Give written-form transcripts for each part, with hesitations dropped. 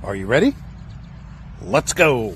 Are you ready? Let's go.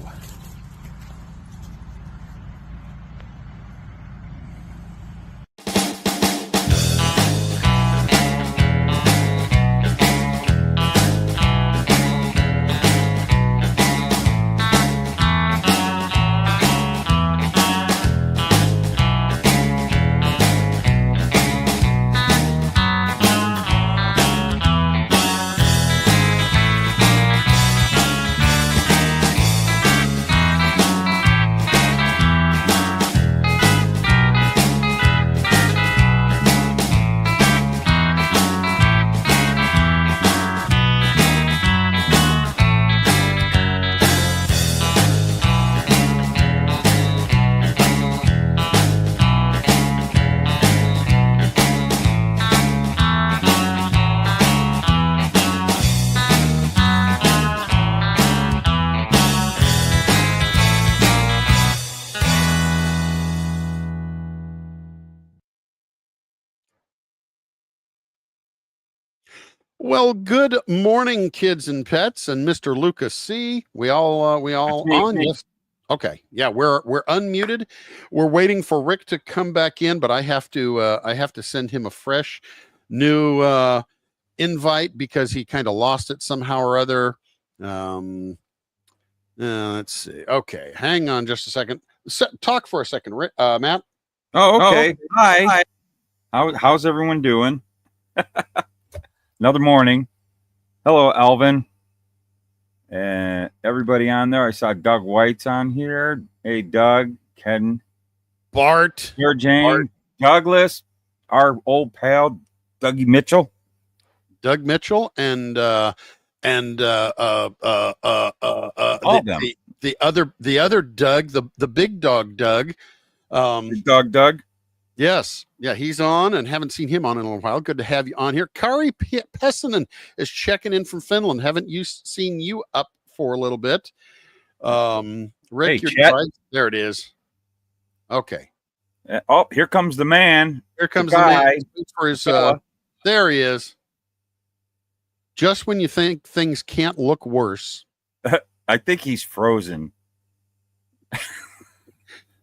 Well, good morning, kids and pets, and Mr. Lucas C. We all on? Yes. Okay. Yeah, we're unmuted. We're waiting for Rick to come back in, but I have to send him a fresh new invite because he kind of lost it somehow or other. Let's see. Okay, hang on just a second. Talk for a second, Rick, Matt. Oh, okay. Hi. How's everyone doing? Another morning. Hello, Alvin. And everybody on there. I saw Doug White's on here. Hey, Doug, Ken, Bart, here, Jane, Bart. Douglas, our old pal, Doug Mitchell, and all the other Doug, the big dog Doug. Big dog Doug. Yes. Yeah, he's on and haven't seen him on in a while. Good to have you on here. Kari Pessinen is checking in from Finland. Haven't seen you up for a little bit. Rick, hey, there it is. Okay. Oh, here comes the man. Here comes the man. For his, there he is. Just when you think things can't look worse. I think he's frozen.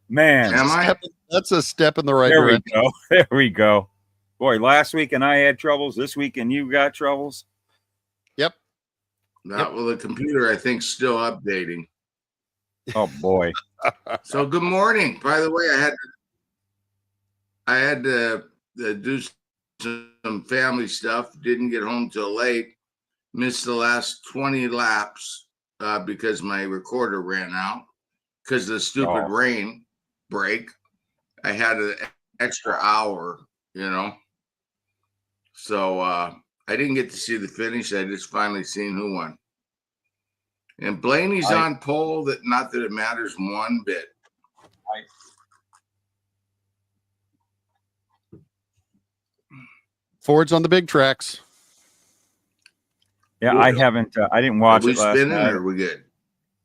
Man, that's a step in the right direction. There we go. Boy, last week and I had troubles. This week and you got troubles. Yep. Well, the computer, I think, still updating. Oh boy. So good morning. By the way, I had to do some family stuff. Didn't get home till late. Missed the last 20 laps because my recorder ran out because of the stupid rain break. I had an extra hour, so I didn't get to see the finish. I just finally seen who won. And Blaney's on pole. Not that it matters one bit. Ford's on the big tracks. Yeah, I haven't. I didn't watch it last night. Or are we good?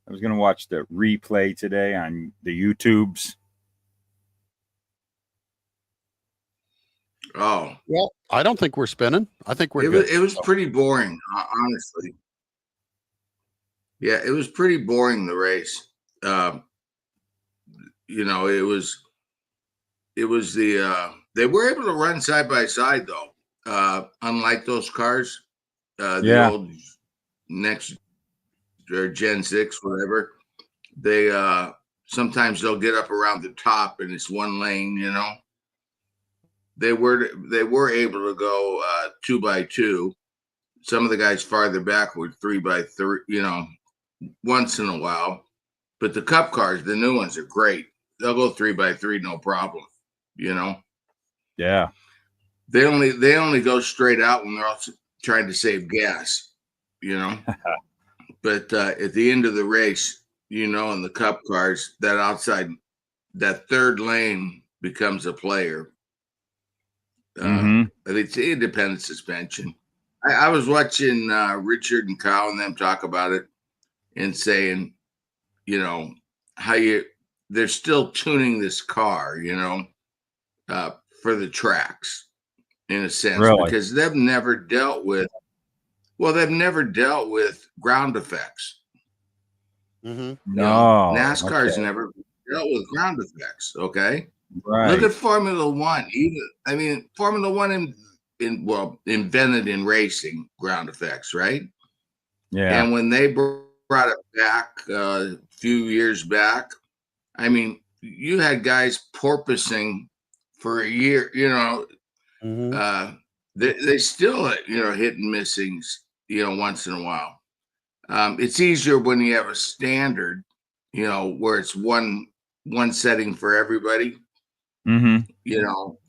I was going to watch the replay today on the YouTubes. Oh, well, I don't think we're spinning. I think we're good. It was pretty boring, honestly. Yeah, it was pretty boring, the race. It was they were able to run side by side though. Unlike those cars, the old next or Gen 6, whatever, they sometimes they'll get up around the top and it's one lane, They were able to go 2x2. Some of the guys farther back were 3x3, once in a while. But the Cup cars, the new ones, are great. They'll go 3x3, no problem. Yeah. They only go straight out when they're also trying to save gas. But at the end of the race, in the Cup cars, that outside, that third lane becomes a player. It's independent suspension. I was watching Richard and Kyle and them talk about it and saying, how they're still tuning this car, for the tracks in a sense, because they've never dealt with Well, they've never dealt with ground effects. Mm-hmm. NASCAR's okay. never dealt with ground effects. Okay. Right. Look at Formula One. Formula One invented in racing ground effects, right? Yeah. And when they brought it back a few years back, I mean, you had guys porpoising for a year. Mm-hmm. They still hit and missings once in a while. It's easier when you have a standard, where it's one setting for everybody, Mm-hmm.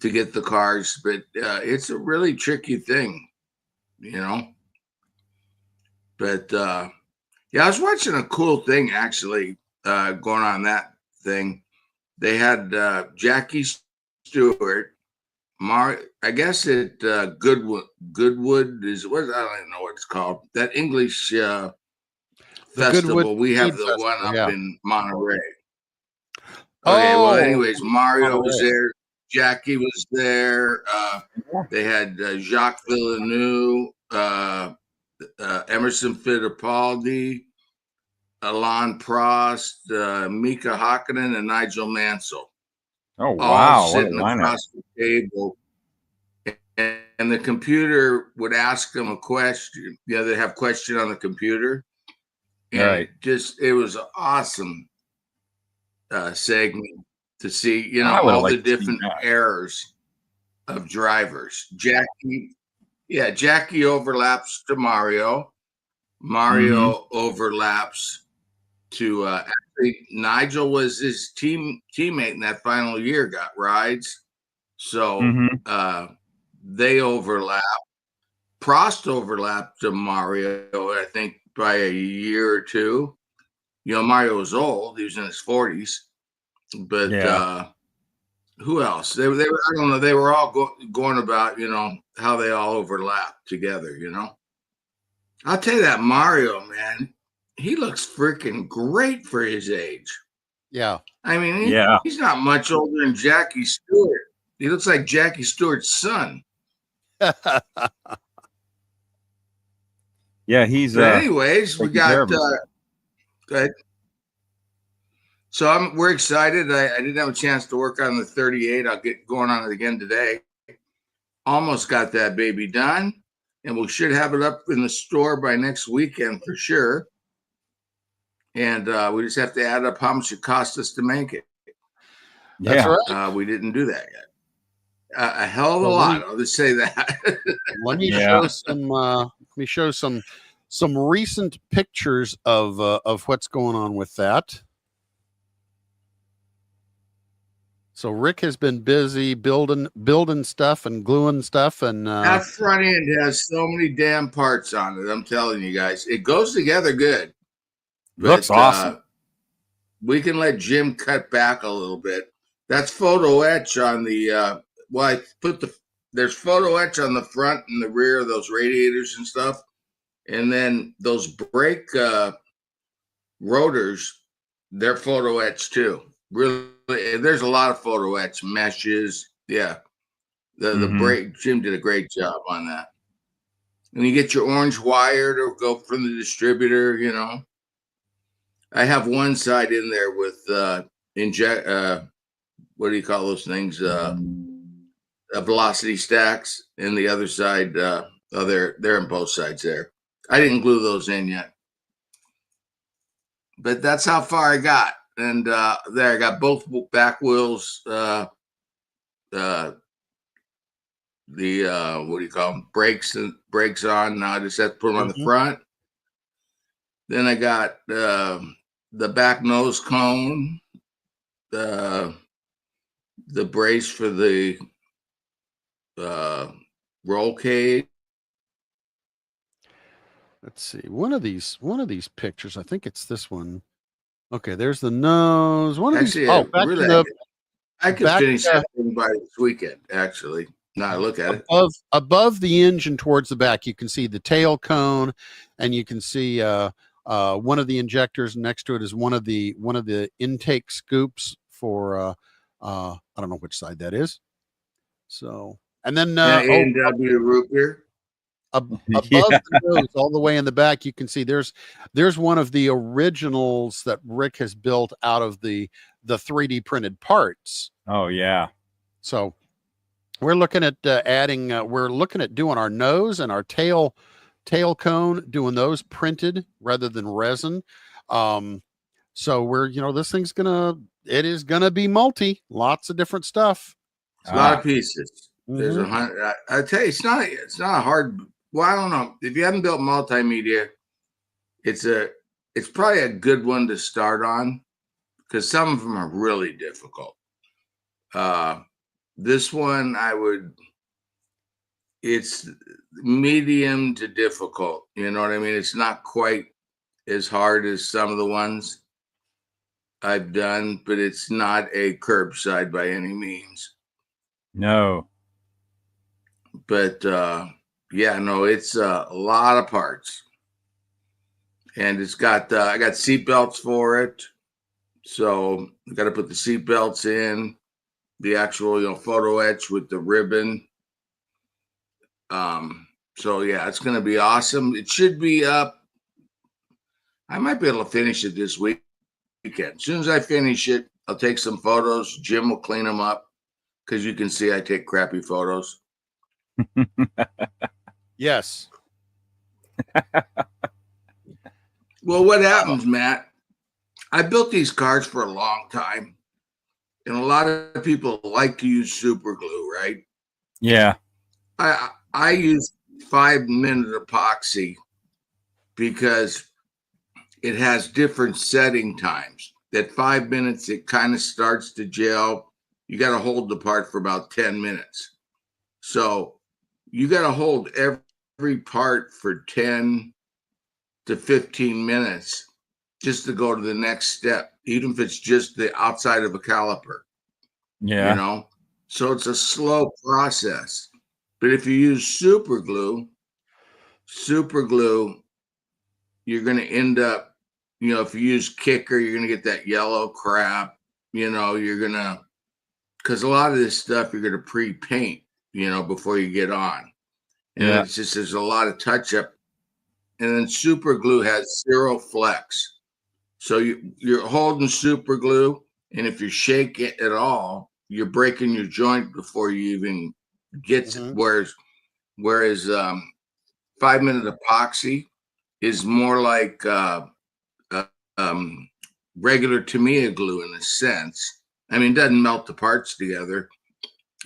to get the cars. But it's a really tricky thing, But yeah, I was watching a cool thing actually going on that thing. They had Jackie Stewart, I guess it Goodwood is what, I don't even know what it's called. That English The festival. Goodwood We have Speed the one Festival, up yeah. in Monterey. Okay, well, Oh, anyways, Mario was Monterey. there. Jackie was there. They had Jacques Villeneuve, Emerson Fittipaldi, Alain Prost, Mika Hakkinen, and Nigel Mansell, Oh all wow, what a sitting lineup. across the table. And the computer would ask them a question. Yeah, they have question on the computer. And Right. it was an awesome segment to see, I would have all the liked to see different that. errors of drivers. Jackie overlaps to Mario. Mario overlaps to actually Nigel was his teammate in that final year, got rides. So they overlap. Prost overlapped to Mario, I think, by a year or two. Mario was old; he was in his 40s. But Yeah. who else? They were. I don't know. They were all going about, how they all overlap together. I'll tell you that Mario, man, he looks freaking great for his age. Yeah. I mean, Yeah. he's not much older than Jackie Stewart. He looks like Jackie Stewart's son. Yeah, he's But anyways, we taking care got of himself. good. So we're excited. I didn't have a chance to work on the 38. I'll get going on it again today. Almost got that baby done, and we should have it up in the store by next weekend for sure. And we just have to add up how much it cost us to make it. That's Yeah. right. We didn't do that yet. A hell of a Well, lot. I'll just say that. Let me Yeah. show some. Let me show some recent pictures of what's going on with that. So Rick has been busy building stuff and gluing stuff, and That front end has so many damn parts on it. I'm telling you guys, it goes together good. Looks awesome. We can let Jim cut back a little bit. That's photo etch on the. I put there's photo etch on the front and the rear of those radiators and stuff, and then those brake rotors, they're photo etch too. Really, there's a lot of photo etch meshes. Yeah, the brake. Jim did a great job on that. And you get your orange wire to go from the distributor. I have one side in there with inject. What do you call those things? Velocity stacks, and the other side. They're in both sides there. I didn't glue those in yet, but that's how far I got. And there, I got both back wheels. The what do you call them? Brakes on. Now I just have to put them on the front. Then I got the back nose cone, the brace for the roll cage. let's see, one of these pictures. I think it's this one. Okay, there's the nose. One of Actually, these. Oh, back really, to I could finish that thing by this weekend. Actually, now I look at it above the engine towards the back. You can see the tail cone, and you can see one of the injectors next to it is one of the intake scoops for I don't know which side that is. So, and then A&W root beer. above Yeah. the nose, all the way in the back, you can see there's one of the originals that Rick has built out of the 3D printed parts. Oh yeah. So we're looking at adding. We're looking at doing our nose and our tail cone, doing those printed rather than resin. So we're, this thing's it is gonna be lots of different stuff. It's a lot of pieces. Mhm. There's 100. I tell you, it's not a hard. Well, I don't know if you haven't built multimedia. It's probably a good one to start on because some of them are really difficult. This one it's medium to difficult. You know what I mean? It's not quite as hard as some of the ones I've done, but it's not a curbside by any means. No. But yeah, no, it's a lot of parts. And it's got I got seat belts for it. So I got to put the seat belts in, the actual photo etch with the ribbon. So yeah, it's gonna be awesome. It should be up. I might be able to finish it this weekend. As soon as I finish it, I'll take some photos. Jim will clean them up because you can see I take crappy photos. Yes. Well, what happens, Matt? I built these cars for a long time, and a lot of people like to use super glue, right? Yeah. I use 5-minute epoxy because it has different setting times. At 5 minutes, it kind of starts to gel. You got to hold the part for about 10 minutes. So you got to hold every part for 10 to 15 minutes just to go to the next step, even if it's just the outside of a caliper. Yeah. So it's a slow process. But if you use super glue, you're going to end up, if you use kicker, you're going to get that yellow crap. You're going to, because a lot of this stuff you're going to pre-paint, before you get on. And Yeah. it's just, there's a lot of touch up. And then super glue has 0 flex. So you're holding super glue. And if you shake it at all, you're breaking your joint before you even get to, whereas 5-minute epoxy is more like regular Tamiya glue in a sense. I mean, it doesn't melt the parts together,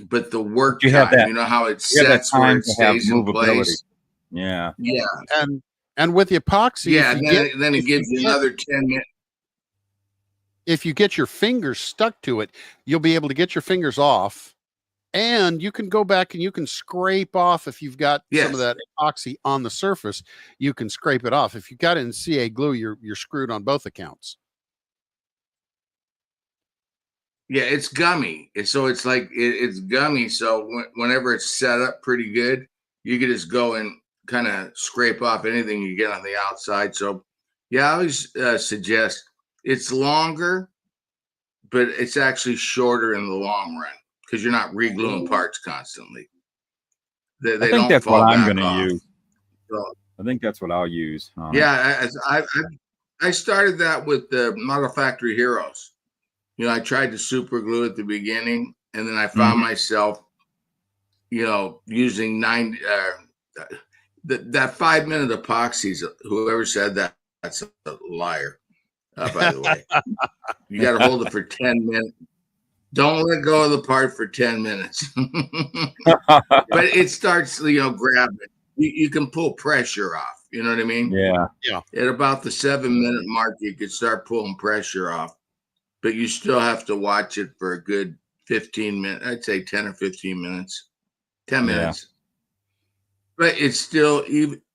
but the work You time, have that- you know how it You have that sets where time it to have stays in movability. place. Yeah. Yeah. And with the epoxy, Yeah. Then it gives you another 10 minutes. If you get your fingers stuck to it, you'll be able to get your fingers off, and you can go back and you can scrape off if you've got some of that epoxy on the surface. You can scrape it off. If you got it in CA glue, you're screwed on both accounts. Yeah, it's gummy. So it's like it's gummy. So whenever it's set up pretty good, you can just go and kind of scrape off anything you get on the outside. So yeah, I always suggest it's longer, but it's actually shorter in the long run because you're not re-gluing parts constantly. They I think don't that's fall what I'm back going to off. use. So, I think that's what I'll use. yeah, I started that with the Model Factory Heroes. I tried to super glue at the beginning, and then I found myself, using that 5-minute epoxies. Whoever said that, that's a liar. By the way, you got to hold it for 10 minutes. Don't let go of the part for 10 minutes. But it starts, grabbing. You can pull pressure off. You know what I mean? Yeah. At about the 7-minute mark, you could start pulling pressure off. But you still have to watch it for a good 15 minutes. I'd say 10 or 15 minutes, 10 minutes. But it's still,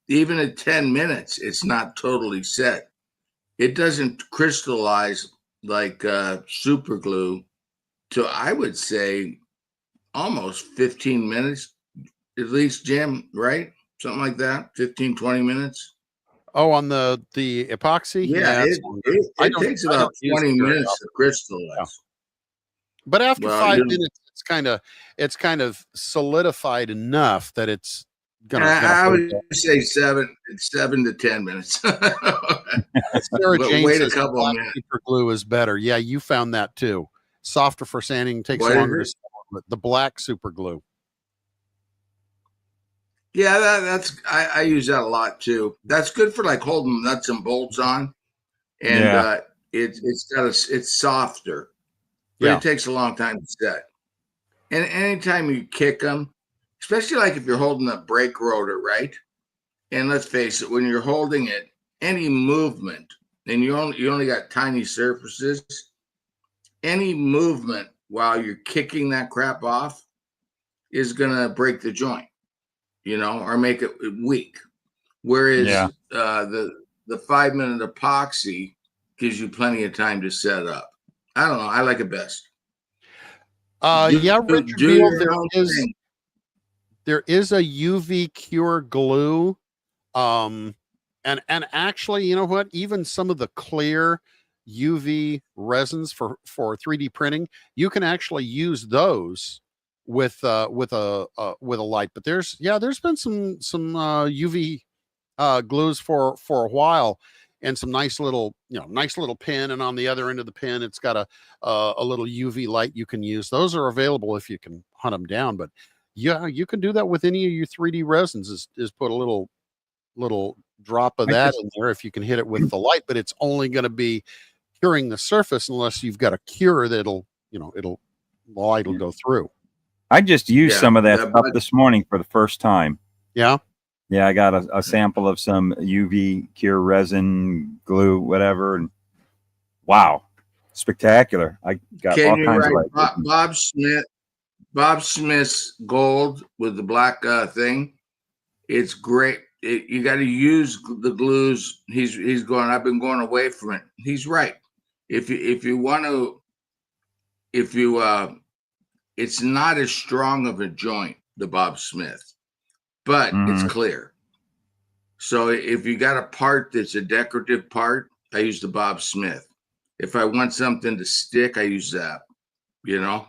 even at 10 minutes, it's not totally set. It doesn't crystallize like super glue to, I would say, almost 15 minutes, at least, Jim, right? Something like that, 15, 20 minutes. Oh, on the epoxy? Yeah, it takes about 20 minutes to crystallize. Yeah. But after 5 minutes, it's kind of solidified enough that I would say 7 to 10 minutes. Sarah Jane wait a says couple of minutes. super glue is better. Yeah, you found that too. Softer for sanding, takes longer to sand, but the black super glue. Yeah, that's I use that a lot too. That's good for like holding nuts and bolts on, and it's softer, but it takes a long time to set. And anytime you kick them, especially like if you're holding a brake rotor, right? And let's face it, when you're holding it, any movement, and you only got tiny surfaces, any movement while you're kicking that crap off is gonna break the joint, or make it weak. Whereas the 5-minute epoxy gives you plenty of time to set up. I don't know. I like it best. Richard Beal, there is a UV cure glue. And actually, you know what? Even some of the clear UV resins for 3D printing, you can actually use those with a light. But there's been some UV glues for a while, and some nice little pin, and on the other end of the pin it's got a little UV light you can use. Those are available if you can hunt them down. But yeah, you can do that with any of your 3D resins. Is put a little drop of that in there if you can hit it with the light, but it's only going to be curing the surface unless you've got a cure that'll the light will go through. I just used some of that stuff this morning for the first time. Yeah, I got a sample of some UV cure resin glue, whatever, and wow, spectacular. I got all kinds of Bob Smith's gold with the black thing. It's great. You got to use the glues. He's going. I've been going away from it. He's right. If you want to, it's not as strong of a joint, the Bob Smith, but it's clear. So if you got a part that's a decorative part, I use the Bob Smith. If I want something to stick, I use Zap. Yeah.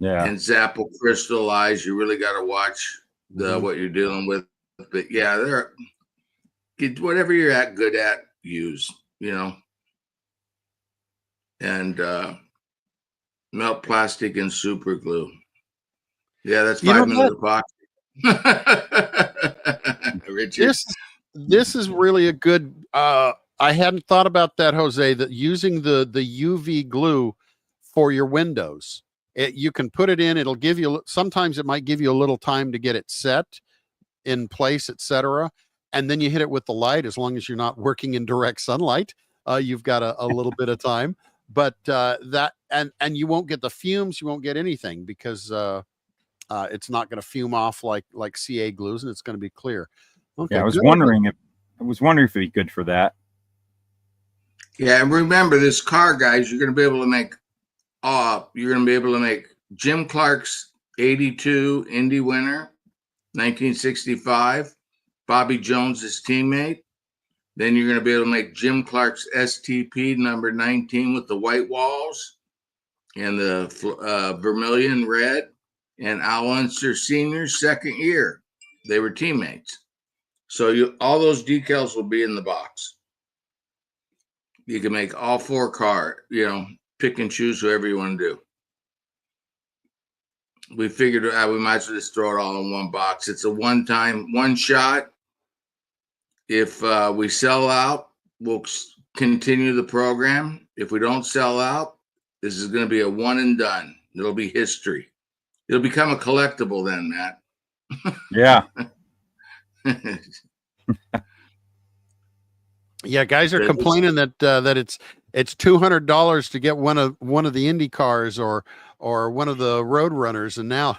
And Zap will crystallize. You really got to watch what you're dealing with. But yeah, whatever you're good at, use, and melt plastic and super glue. Yeah, that's 5 minutes epoxy. Richard, this is really a good. I hadn't thought about that, Jose. That using the UV glue for your windows, you can put it in. It'll give you. Sometimes it might give you a little time to get it set in place, etc. And then you hit it with the light. As long as you're not working in direct sunlight, you've got a little bit of time. But that and you won't get the fumes. You won't get anything because it's not going to fume off like CA glues, and it's going to be clear. Okay, I was wondering if it'd be good for that. Yeah, and remember this car, guys. You're going to be able to make Jim Clark's '82 Indy winner, 1965, Bobby Jones's teammate. Then you're going to be able to make Jim Clark's STP number 19 with the white walls and the vermilion red, and Al Unser Sr.'s second year. They were teammates. So all those decals will be in the box. You can make all 4 cars, pick and choose whoever you want to do. We figured we might as well just throw it all in one box. It's a one shot. If we sell out, we'll continue the program. If we don't sell out, this is going to be a one and done. It'll be history. It'll become a collectible then, Matt. Yeah. Yeah, guys are complaining that it's $200 to get one of the Indy cars or one of the road runners, and now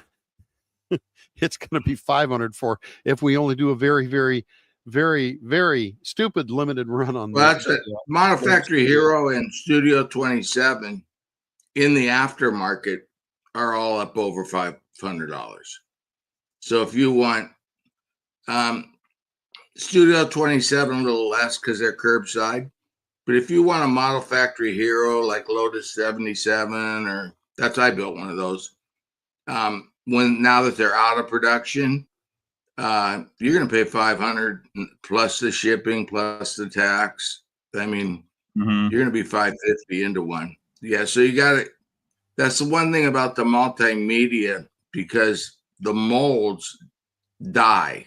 it's going to be $500 for if we only do a very, very, very, very stupid limited run on. Well, that's it. Model Factory Hero and Studio 27 in the aftermarket are all up over $500. So if you want Studio 27, a little less because they're curbside. But if you want a Model Factory Hero like Lotus 77, or I built one of those. Now that they're out of production, you're going to pay 500 plus the shipping plus the tax. I mean, you're going to be 550 into one. Yeah, so you got it. That's the one thing about the multimedia, because the molds die.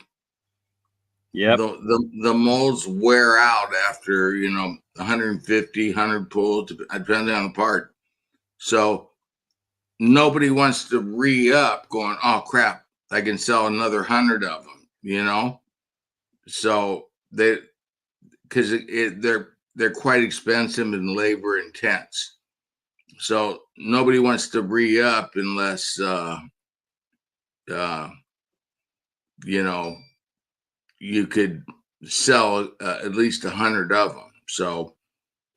Yeah. The molds wear out after 150, 100 pulls, depending on the part. So nobody wants to re-up going, oh crap, I can sell another 100 of them, So because they're quite expensive and labor intense. So nobody wants to re-up unless you could sell at least 100 of them. So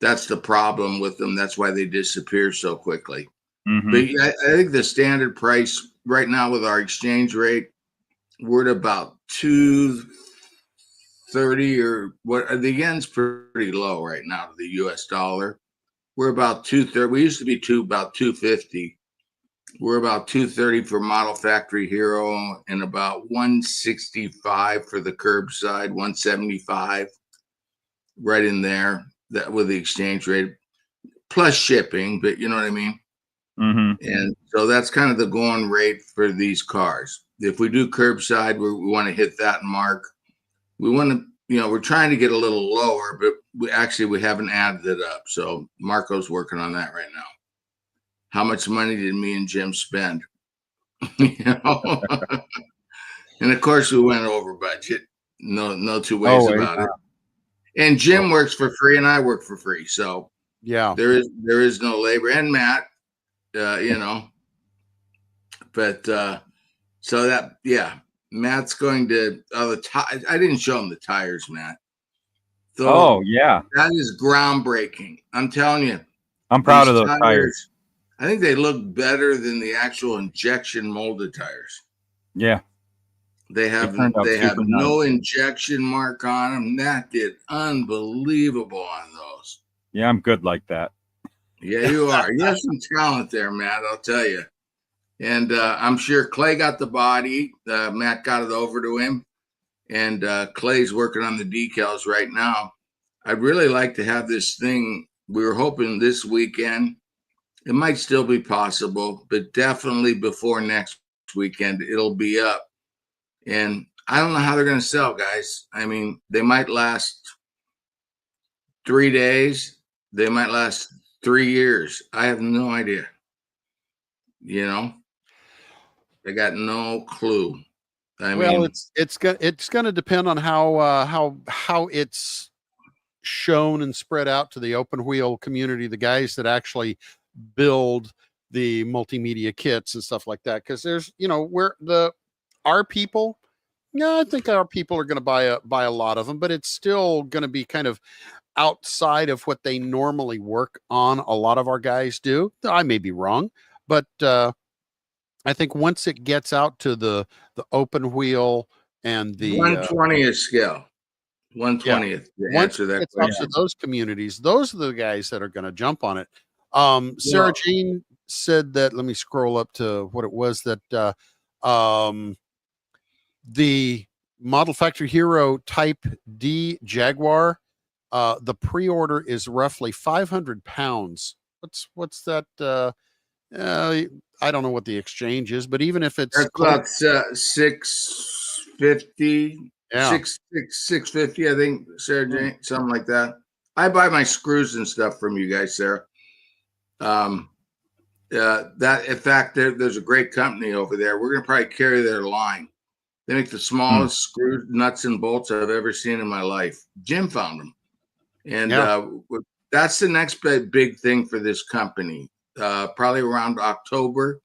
that's the problem with them. That's why they disappear so quickly. But I think the standard price right now with our exchange rate, we're at about 230 or what. The yen's pretty low right now to the US dollar. We're about 230. We used to be about 250. We're about 230 for Model Factory Hero and about 165 for the curbside, 175 right in there, that with the exchange rate plus shipping, but you know what I mean? And so that's kind of the going rate for these cars. If we do curbside, we want to hit that mark. We want to, we're trying to get a little lower, but we haven't added it up. So Marco's working on that right now. How much money did me and Jim spend? And of course we went over budget. No two ways about it. And Jim works for free and I work for free. So yeah, there is no labor, and Matt, but so that, Matt's going to, I didn't show him the tires, Matt. So that is groundbreaking. I'm telling you. I'm proud of those tires. I think they look better than the actual injection molded tires. Yeah. They have no injection mark on them. That did unbelievable on those. Yeah, I'm good like that. Yeah, you are. You have some talent there, Matt, I'll tell you. And I'm sure Clay got the body. Matt got it over to him. And Clay's working on the decals right now. I'd really like to have this thing. We were hoping this weekend. It might still be possible, but definitely before next weekend, it'll be up. And I don't know how they're going to sell, guys. I mean, they might last 3 days. They might last 3 years. I have no idea. I got no clue. I mean, it's going to depend on how it's shown and spread out to the open wheel community, the guys that actually build the multimedia kits and stuff like that. Because there's, our people. Yeah, I think our people are going to buy a lot of them, but it's still going to be kind of outside of what they normally work on. A lot of our guys do. I may be wrong, but I think once it gets out to the open wheel and the 120th scale, 120th. Yeah. Answer that question. To those communities, those are the guys that are going to jump on it. Sarah Jean said that. Let me scroll up to what it was that the Model Factory Hero Type D Jaguar. The pre-order is roughly 500 pounds. What's that? I don't know what the exchange is, but even if it's about 650, 650, I think, Sarah Jane, something like that. I buy my screws and stuff from you guys, Sarah. That in fact, there's a great company over there. We're gonna probably carry their line. They make the smallest screw nuts and bolts I've ever seen in my life. Jim found them, and that's the next big thing for this company. Probably around October,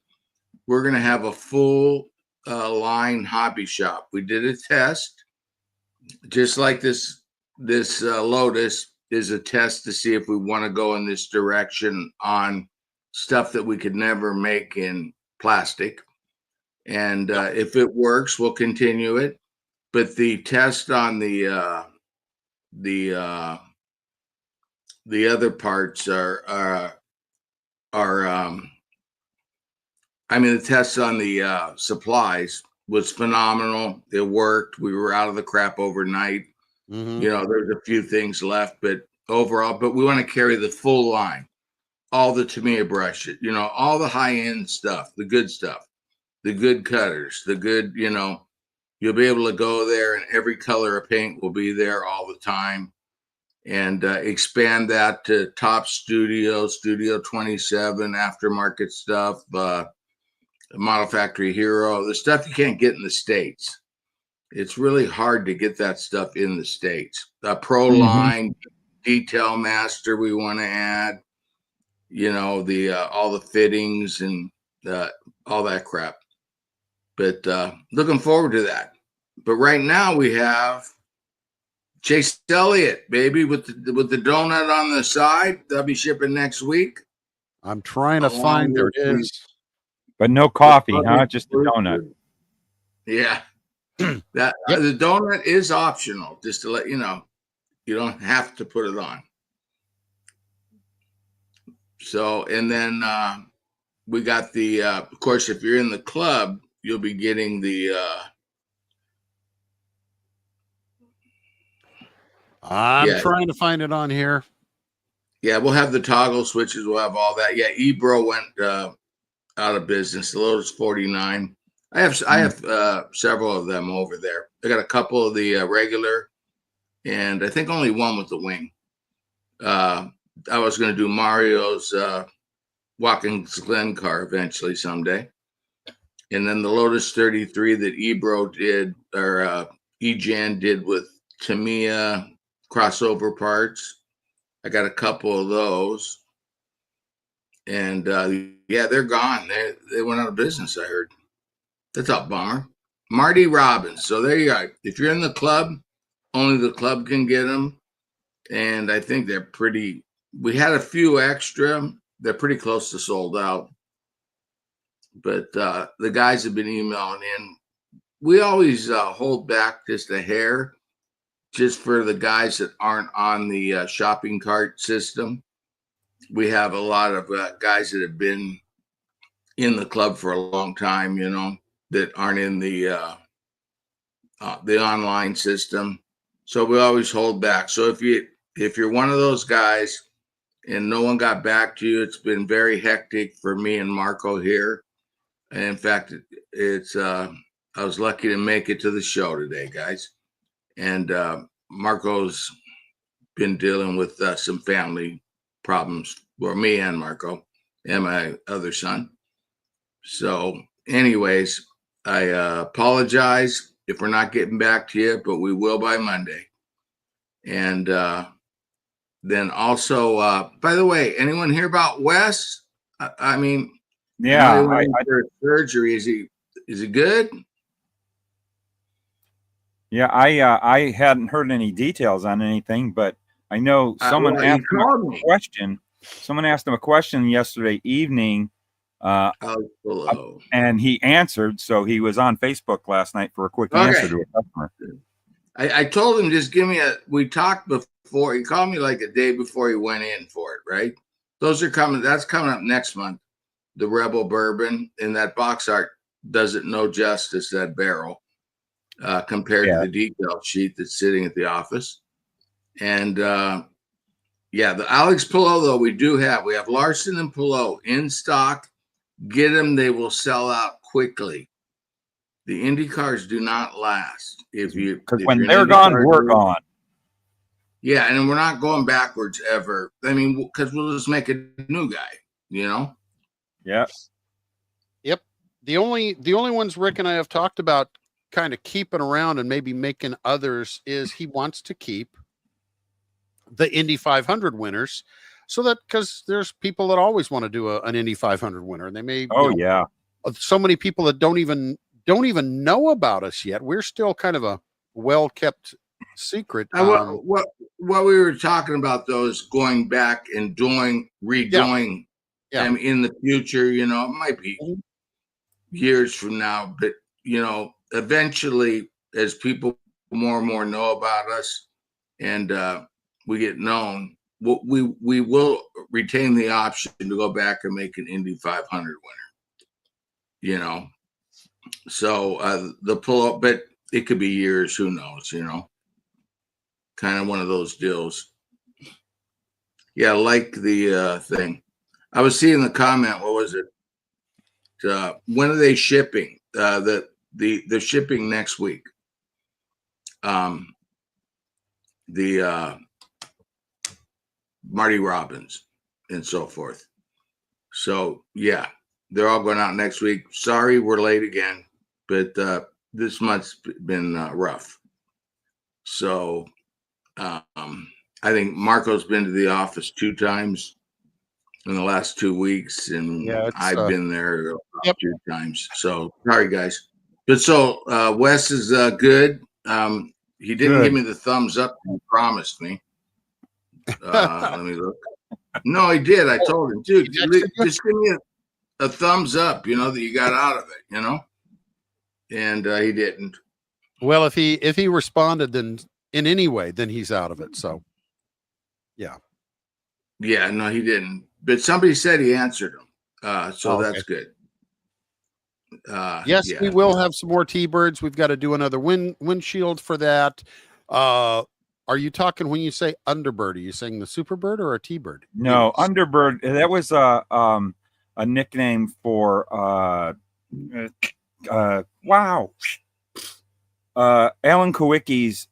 we're going to have a full line hobby shop. We did a test, just like this Lotus is a test to see if we want to go in this direction on stuff that we could never make in plastic. And if it works, we'll continue it. But the test on the other parts are I mean, the tests on the supplies was phenomenal. It worked. We were out of the crap overnight. Mm-hmm. You know, there's a few things left, but overall, but we want to carry the full line, all the Tamiya brushes, you know, all the high end stuff, the good stuff, the good cutters, the good, you know, you'll be able to go there and every color of paint will be there all the time. And expand that to Top Studio, Studio 27, aftermarket stuff, Model Factory Hero, the stuff you can't get in the States. It's really hard to get that stuff in the States. The Pro Line, Detail Master, we want to add, you know, the all the fittings and all that crap. But looking forward to that. But right now we have Chase Elliott, baby, with the donut on the side. That'll be shipping next week. I'm trying to find, there it is. But no coffee, huh? Just a donut. Yeah. That the donut is optional, just to let you know. You don't have to put it on. So, and then we got the of course, if you're in the club, you'll be getting the I'm trying to find it on here. Yeah, we'll have the toggle switches. We'll have all that. Yeah, Ebro went out of business. The Lotus 49. I have several of them over there. I got a couple of the regular, and I think only one with the wing. I was going to do Mario's Watkins Glen car eventually someday, and then the Lotus 33 that Ebro did, or Ejan did with Tamiya crossover parts. I got a couple of those, and yeah, they're gone. They went out of business, I heard. That's a bummer. Marty Robbins. So there you go. If you're in the club, only the club can get them, and I think they're pretty. We had a few extra. They're pretty close to sold out, but the guys have been emailing in. We always hold back just a hair, just for the guys that aren't on the shopping cart system. We have a lot of guys that have been in the club for a long time, you know, that aren't in the online system. So we always hold back. So if you're one of those guys and no one got back to you, it's been very hectic for me and Marco here. And in fact, it's I was lucky to make it to the show today, guys. And Marco's been dealing with some family problems for me and Marco and my other son. So anyways, I apologize if we're not getting back to you, but we will by Monday. And then also, by the way, anyone hear about Wes? I mean, yeah, I for surgery. Is he good? Yeah, I hadn't heard any details on anything, but I know someone asked him a question. Someone asked him a question yesterday evening, and he answered. So he was on Facebook last night for a quick answer to a customer. I told him, just give me we talked before. He called me like a day before he went in for it, right? Those are coming. That's coming up next month. The Rebel Bourbon, and that box art does it no justice, that barrel, compared to the detail sheet that's sitting at the office. And yeah, the Alex Pillow, though, we have Larson and Pillow in stock. Get them. They will sell out quickly. The Indy cars do not last. Because when they're gone, we're gone. Yeah, and we're not going backwards ever. I mean, because we'll just make a new guy, you know? Yep. The only ones Rick and I have talked about kind of keeping around and maybe making others is he wants to keep the Indy 500 winners, so that because there's people that always want to do an Indy 500 winner, and they may. So many people that don't even know about us yet. We're still kind of a well-kept secret. What we were talking about, though, is going back and redoing them in the future. You know, it might be years from now, but you know, eventually, as people more and more know about us, and we get known, we will retain the option to go back and make an Indy 500 winner. You know, So the pull up, but it could be years. Who knows? Kind of one of those deals. Yeah, like the thing. I was seeing the comment. What was it? When are they shipping? The shipping next week. The Marty Robbins and so forth. So yeah, they're all going out next week. Sorry, we're late again, but this month's been rough. So I think Marco's been to the office 2 times in the last 2 weeks, and I've been there 2 times. So sorry, guys. But so Wes is good. He didn't give me the thumbs up he promised me. Let me look. No, he did. I told him, dude, just give me a thumbs up, that you got out of it, and he didn't. Well, if he responded then in any way, then he's out of it. So yeah, no, he didn't, but somebody said he answered him, so okay. That's good. Yes, we will have some more T-birds. We've got to do another windshield for that. Are you talking, when you say Underbird, are you saying the Superbird or a T-bird? No, Underbird. That was a nickname for wow. Alan Kowicki's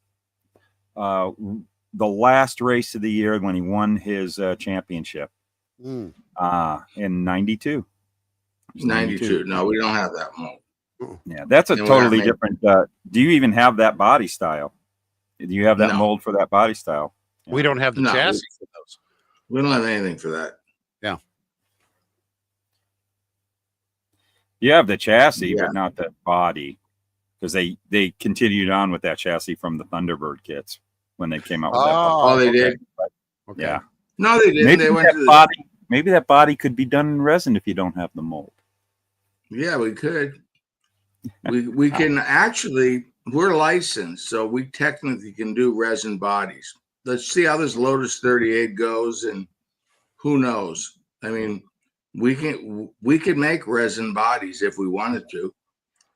the last race of the year when he won his championship in 92. 92. No, we don't have that mold. Yeah, that's a totally different. Do you even have that body style? Do you have that mold for that body style? Yeah. We don't have the chassis for those. We don't have anything for that. Yeah. You have the chassis, but not the body, because they continued on with that chassis from the Thunderbird kits when they came out with that. Oh, they did. Okay. Yeah. No, they didn't. Maybe they went that to body. Maybe that body could be done in resin if you don't have the mold. Yeah, we could. We can actually. We're licensed, so we technically can do resin bodies. Let's see how this Lotus 38 goes, and who knows? I mean, we could make resin bodies if we wanted to,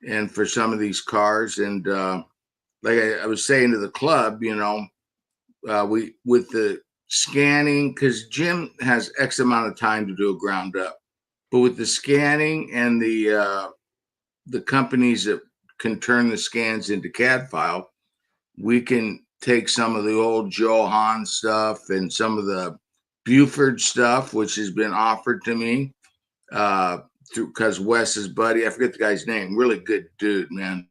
and for some of these cars. And like I was saying to the club, we with the scanning, because Jim has X amount of time to do a ground up, but with the scanning and the companies that can turn the scans into CAD file, we can take some of the old Joe Hahn stuff and some of the Buford stuff, which has been offered to me through, because Wes's buddy, I forget the guy's name, really good dude, man.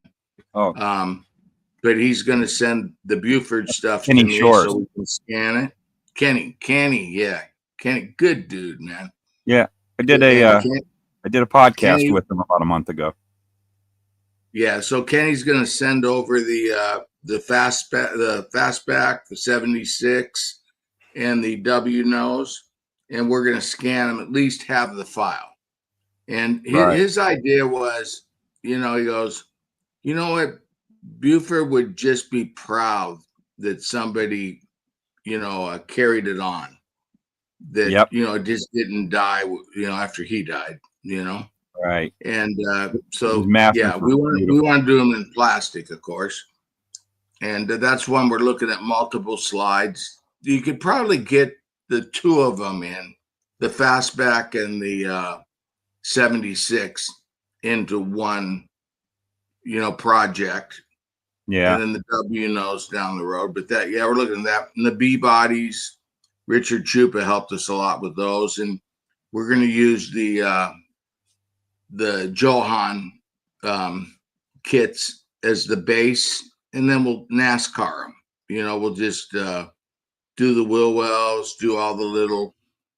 But he's going to send the Buford stuff to me so we can scan it. Kenny, good dude, man. Yeah, I did a podcast with him about a month ago. Yeah, so Kenny's going to send over the fastback, the 76, and the W nose, and we're going to scan them, at least have the file. And his idea was, he goes, you know what, Buford would just be proud that somebody, carried it on. That it just didn't die, after he died, Right. And so we want to do them in plastic, of course. And that's one we're looking at multiple slides. You could probably get the 2 of them in, the fastback and the 76, into one, project. Yeah. And then the W nose down the road. But we're looking at that. And the B bodies, Richard Chupa helped us a lot with those. And we're going to use the Johan kits as the base, and then we'll NASCAR them. We'll just do the wheel wells, do all the little,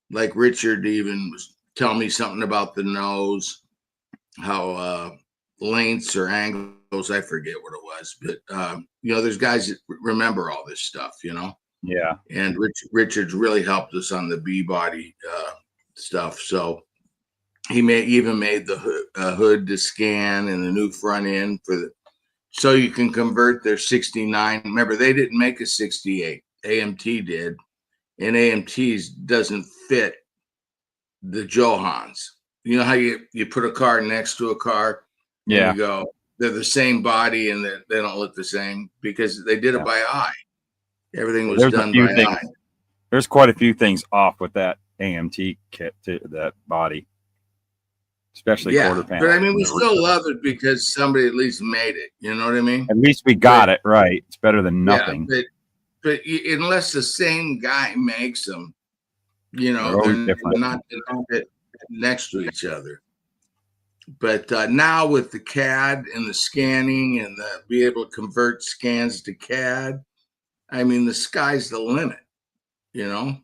like Richard even was telling me something about the nose, how lengths or angles, I forget what it was, but there's guys that remember all this stuff, Yeah. And Richard's really helped us on the B body stuff. So he even made the hood to scan and the new front end so you can convert their 69. Remember, they didn't make a 68. AMT did, and AMT's doesn't fit the Johans. You know how you put a car next to a car, Yeah. And you go, they're the same body and they don't look the same because they did it by eye. Everything was done by eye. There's quite a few things off with that AMT kit, to that body, especially quarter panel. But I mean, we still love it because somebody at least made it. You know what I mean? At least we got it right. It's better than nothing. Yeah, but unless the same guy makes them, you know, they're not next to each other. But now with the CAD and the scanning and be able to convert scans to CAD, I mean, the sky's the limit. You know,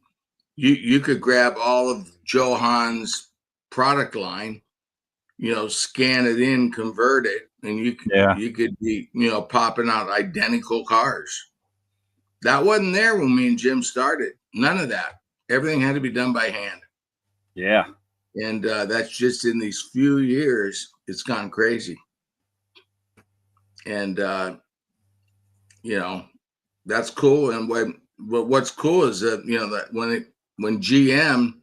you could grab all of Johan's product line, you know, scan it in, convert it, and you could be, you know, popping out identical cars. That wasn't there when me and Jim started. None of that. Everything had to be done by hand. Yeah. And that's just in these few years, it's gone crazy. And, you know, that's cool. And what's cool is that, you know, that when GM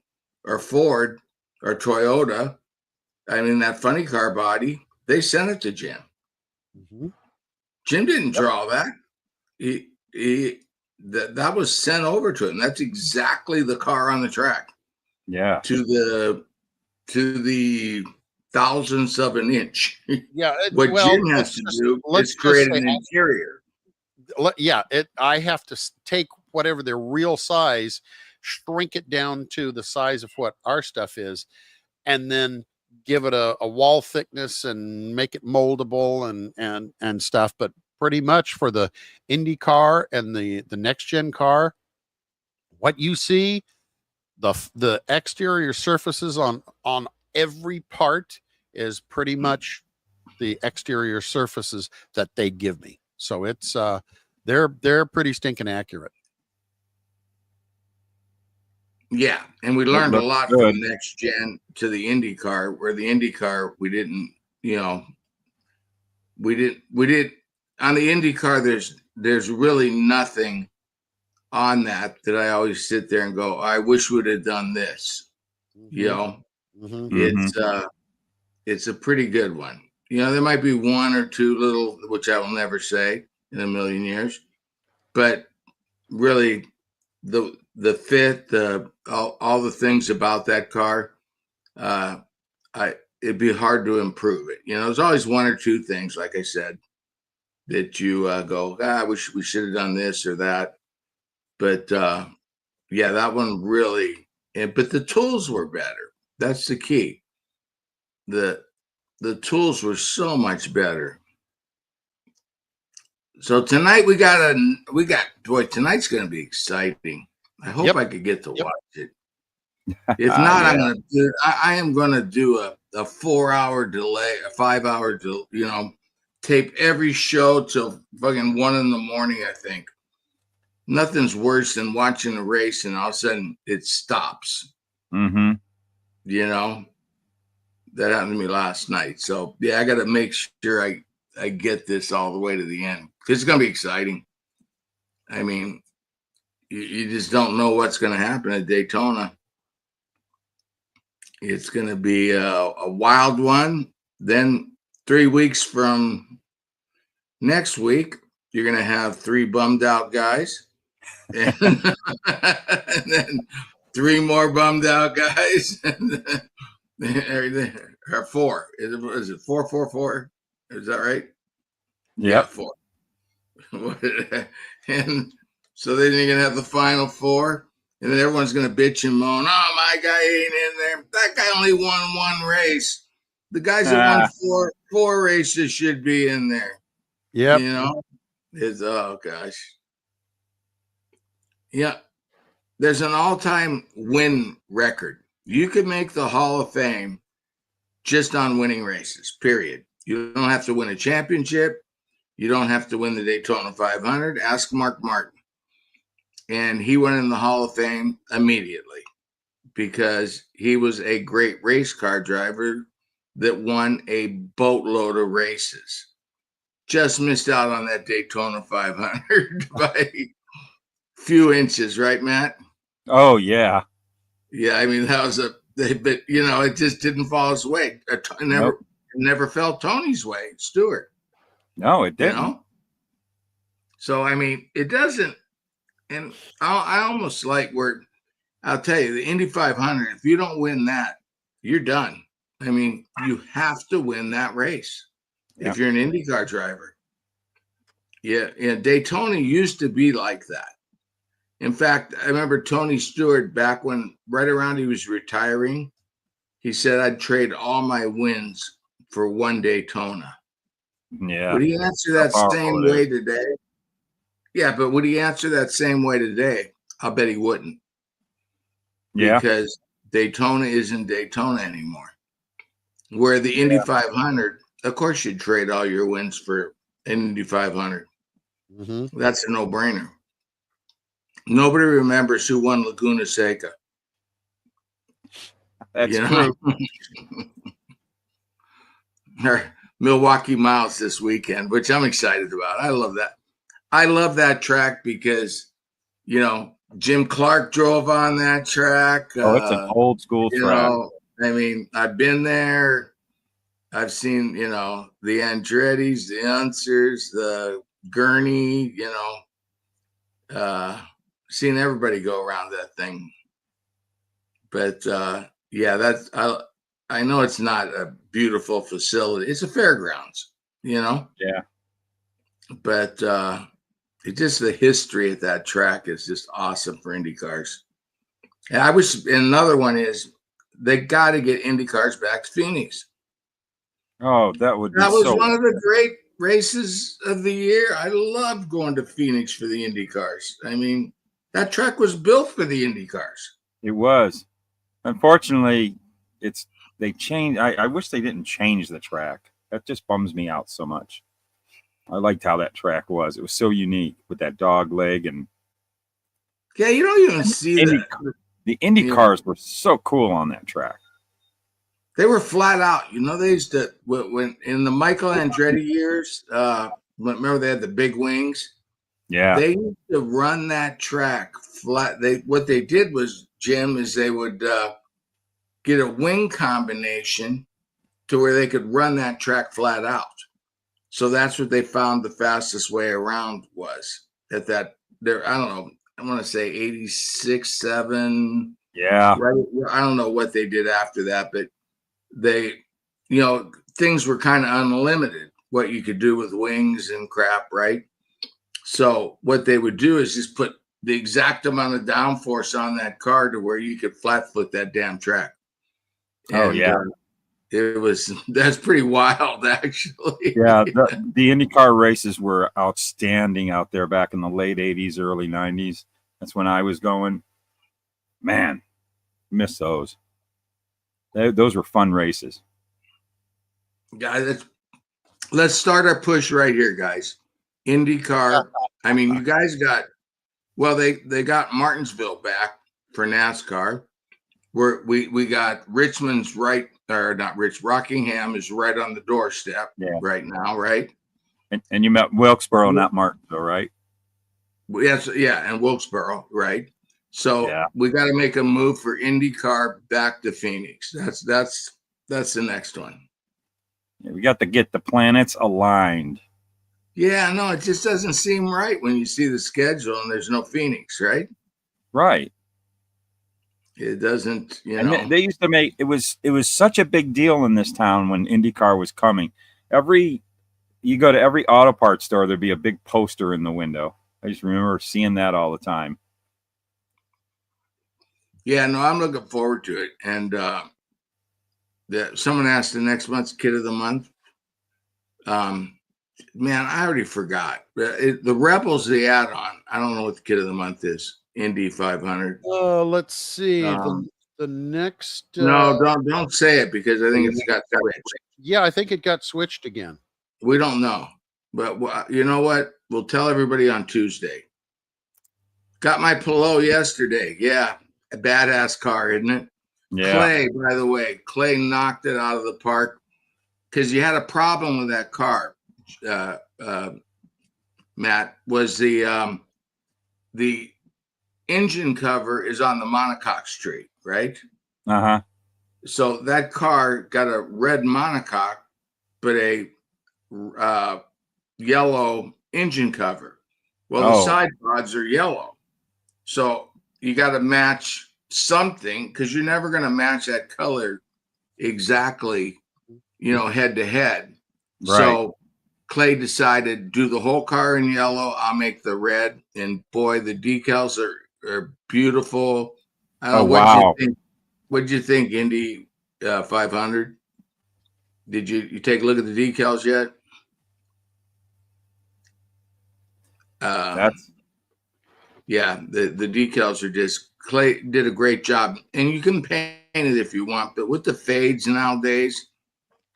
or Ford or Toyota, I mean, that funny car body, they sent it to Jim. Mm-hmm. Jim didn't draw that. That was sent over to him. That's exactly the car on the track. Yeah. To the thousandths of an inch. Yeah. What Jim has to do is create an interior. Yeah. I have to take whatever their real size, shrink it down to the size of what our stuff is, and then give it a wall thickness and make it moldable and stuff. But pretty much for the IndyCar and the next gen car, what you see, the exterior surfaces on every part is pretty much the exterior surfaces that they give me. So it's they're pretty stinking accurate. Yeah, and we learned a lot from next gen to the IndyCar, where the IndyCar we didn't on the IndyCar. There's really nothing on that I always sit there and go, I wish we'd have done this. Mm-hmm. You know, mm-hmm. It's a pretty good one. You know, there might be one or two little, which I will never say in a million years, but really the fit, all the things about that car, it'd be hard to improve it. You know, there's always one or two things, like I said, that you go, I wish we should have done this or that. But yeah, that one really. But the tools were better. That's the key. The tools were so much better. So tonight tonight's going to be exciting. I hope I could get to watch it. If not, I am going to do a 4-hour delay, a 5-hour, you know, tape every show till fucking 1 a.m. I think. Nothing's worse than watching a race and all of a sudden it stops. Mm-hmm. You know, that happened to me last night. So yeah, I got to make sure I get this all the way to the end because it's going to be exciting. I mean, you just don't know what's going to happen at Daytona. It's going to be a wild one. Then 3 weeks from next week, you're going to have 3 bummed out guys. And then 3 more bummed out guys. Or 4. Is it 4? Is that right? Yeah, 4. And so then you're gonna have the final 4, and then everyone's gonna bitch and moan. Oh, my guy ain't in there. That guy only won 1 race. The guys that won 4 races should be in there. Yeah, you know, oh gosh. Yeah, there's an all-time win record. You could make the Hall of Fame just on winning races, period. You don't have to win a championship. You don't have to win the Daytona 500. Ask Mark Martin. And he went in the Hall of Fame immediately because he was a great race car driver that won a boatload of races. Just missed out on that Daytona 500 by few inches, right, Matt? Oh, yeah. Yeah, I mean, that was but, you know, it just didn't fall his way. never fell Tony's way, Stewart. No, it didn't. You know? So, I mean, it doesn't. And I almost like where, I'll tell you, the Indy 500, if you don't win that, you're done. I mean, you have to win that race if you're an IndyCar driver. Yeah, Daytona used to be like that. In fact, I remember Tony Stewart back when, right around he was retiring, he said, I'd trade all my wins for one Daytona. Yeah. Would he answer that same way today? Yeah, but would he answer that same way today? I'll bet he wouldn't. Yeah. Because Daytona isn't Daytona anymore. Where the Indy 500, of course, you'd trade all your wins for Indy 500. Mm-hmm. That's a no-brainer. Nobody remembers who won Laguna Seca. That's true. Or Milwaukee Miles this weekend, which I'm excited about. I love that. I love that track because, you know, Jim Clark drove on that track. It's an old school track. Know, I mean, I've been there. I've seen, you know, the Andretti's, the Unsers, the Gurney, you know, seen everybody go around that thing. But yeah, that's I know it's not a beautiful facility. It's a fairgrounds, you know. Yeah. But it just the history of that track is just awesome for Indy cars. And I wish, and another one is they got to get Indy cars back to Phoenix. Oh, that would be that was so one of the great races of the year. I loved going to Phoenix for the Indy cars. I mean, that track was built for the Indy cars. It was. Unfortunately, they changed. I wish they didn't change the track. That just bums me out so much. I liked how that track was. It was so unique with that dog leg and. Yeah, you don't even see that. The Indy cars were so cool on that track. They were flat out. You know, they used to when in the Michael Andretti years. Remember they had the big wings. Yeah, they used to run that track flat. What they did was, Jim, is they would get a wing combination to where they could run that track flat out. So that's what they found the fastest way around was at that. There, I don't know. I want to say 86, 7. Yeah. Right. I don't know what they did after that, but they, you know, things were kind of unlimited what you could do with wings and crap, right? So what they would do is just put the exact amount of downforce on that car to where you could flat foot that damn track. Oh, yeah. That's pretty wild, actually. Yeah, the IndyCar races were outstanding out there back in the late 80s, early 90s. That's when I was going. Man, miss those. Those were fun races. Guys, let's start our push right here, guys. IndyCar. I mean, you guys got, well, they got Martinsville back for NASCAR. We got Richmond's right, or not Rockingham is right on the doorstep right now, right? And you met Wilkesboro, not Martinsville, right? Yes, yeah, and Wilkesboro, right? So we got to make a move for IndyCar back to Phoenix. That's the next one. Yeah, we got to get the planets aligned. Yeah, no, it just doesn't seem right when you see the schedule and there's no Phoenix, right? Right. It doesn't, you know. And they used to make it was such a big deal in this town when IndyCar was coming. You go to every auto parts store, there'd be a big poster in the window. I just remember seeing that all the time. Yeah, no, I'm looking forward to it. And someone asked the next month's Kid of the Month. Man, I already forgot. The Rebels, the add-on. I don't know what the Kid of the Month is. Indy 500. Let's see. The next. No, don't say it because I think it's got switched. Yeah, I think it got switched again. We don't know, but you know what? We'll tell everybody on Tuesday. Got my Pillow yesterday. Yeah, a badass car, isn't it? Yeah. Clay, by the way, Clay knocked it out of the park because you had a problem with that car. Matt, was the engine cover is on the monocoque straight, right? Uh-huh. So that car got a red monocoque but a yellow engine cover. Well, the side pods are yellow. So you got to match something, because you're never going to match that color exactly, head to head. Right. So Clay decided, do the whole car in yellow. I'll make the red. And boy, the decals are beautiful. I don't know, wow. What'd you think, Indy 500? Did you take a look at the decals yet? Yeah, the decals are just, Clay did a great job, and you can paint it if you want, but with the fades nowadays,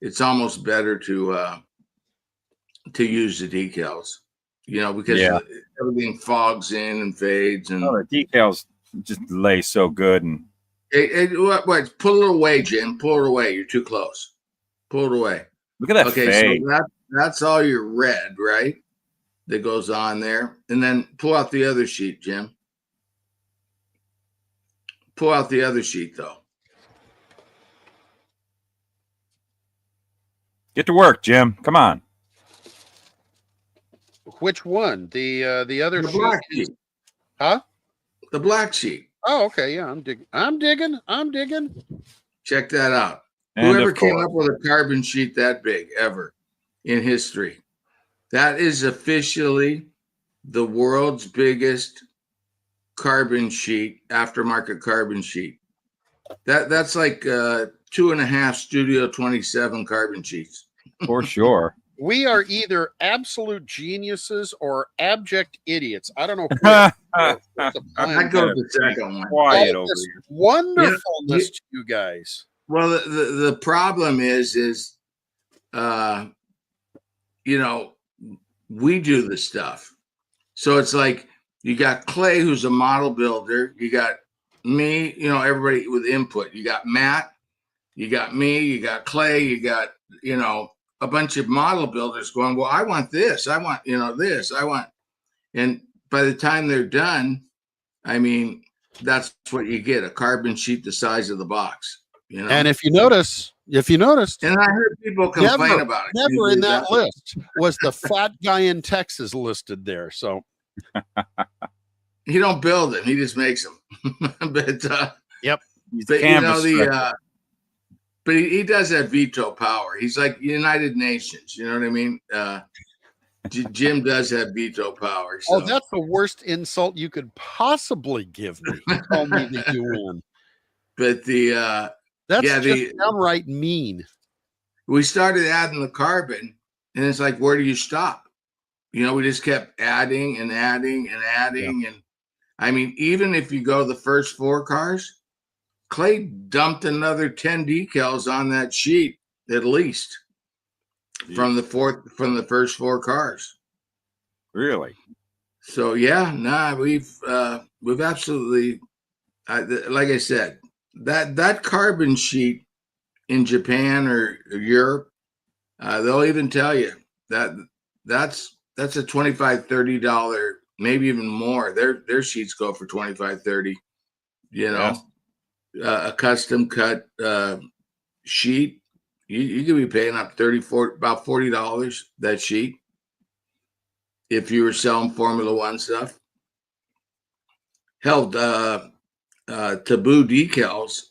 it's almost better to use the decals, because everything fogs in and fades, and the decals just lay so good. And wait, pull it away, Jim. Pull it away. You're too close. Pull it away. Look at that fade. So that's all your red, right? That goes on there. And then pull out the other sheet, Jim. Pull out the other sheet, though. Get to work, Jim. Come on. Which one? The other the sheet? Black sheet. Huh? The black sheet. Oh, okay. Yeah, I'm digging. Check that out. And whoever came up with a carbon sheet that big ever in history, that is officially the world's biggest carbon sheet, aftermarket carbon sheet. That's like 2.5 Studio 27 carbon sheets. For sure. We are either absolute geniuses or abject idiots. I don't know. I'd go with the second one. Quiet over here. Wonderfulness to you guys. Well, the problem is we do the stuff. So it's like you got Clay, who's a model builder. You got me, everybody with input. You got Matt. You got me. You got Clay. You got, a bunch of model builders going, well, I want this. I want, this. I want. And by the time they're done, I mean, that's what you get, a carbon sheet the size of the box. And if you noticed, and I heard people complain about it. Never in that list was the fat guy in Texas listed there. So he don't build them; he just makes them. But yep, but but he does have veto power. He's like United Nations. You know what I mean? Jim does have veto power. So. Oh, that's the worst insult you could possibly give me. Tell me that you win. But that's just downright mean. We started adding the carbon, and it's like, where do you stop? We just kept adding and adding and adding. Yeah. And I mean, even if you go the first 4 cars, Clay dumped another 10 decals on that sheet, at least from the first 4 cars. Really? So we've absolutely, like I said, that carbon sheet in Japan or Europe, they'll even tell you that's a $25, $30, maybe even more. Their sheets go for $25, $30. A custom cut sheet, you could be paying up about $40 that sheet if you were selling Formula One stuff. Hell, Taboo decals,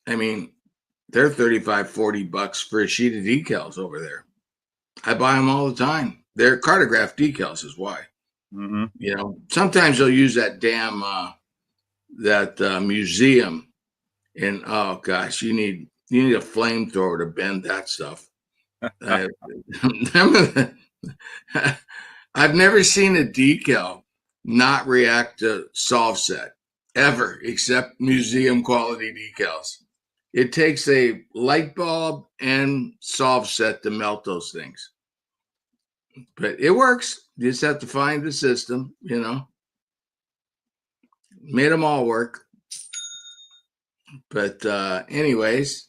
I mean, they're $35, $40 for a sheet of decals over there. I buy them all the time. They're cartograph decals is why. Mm-hmm. Sometimes they'll use that damn museum, and oh gosh, you need a flamethrower to bend that stuff. I've never seen a decal not react to solve set ever, except museum quality decals. It takes a light bulb and solve set to melt those things, but it works. You just have to find the system, made them all work. But anyways,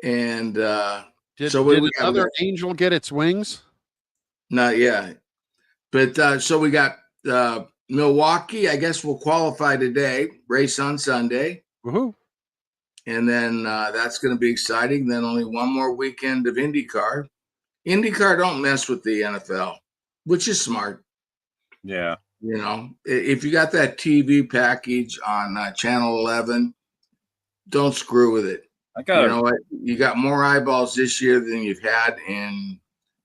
and did we another angel get its wings? Not yet. But so we got Milwaukee. I guess we'll qualify today. Race on Sunday. Woohoo! And then that's going to be exciting. Then only one more weekend of IndyCar. IndyCar don't mess with the NFL, which is smart. Yeah. You know, if you got that TV package on Channel 11, don't screw with it. You know what? You got more eyeballs this year than you've had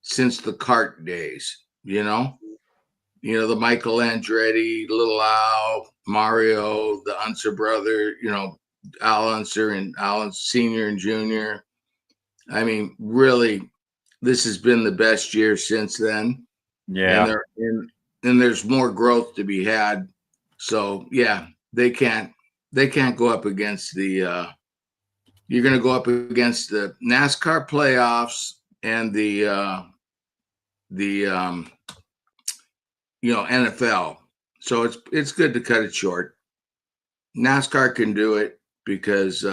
since the kart days. You know, the Michael Andretti, Little Al, Mario, the Unser brother. You know, Al Unser and Al Senior and Junior. I mean, really, this has been the best year since then. Yeah. And there's more growth to be had. So yeah, they can't go up against the you're going to go up against the NASCAR playoffs and the NFL. So it's good to cut it short. NASCAR can do it because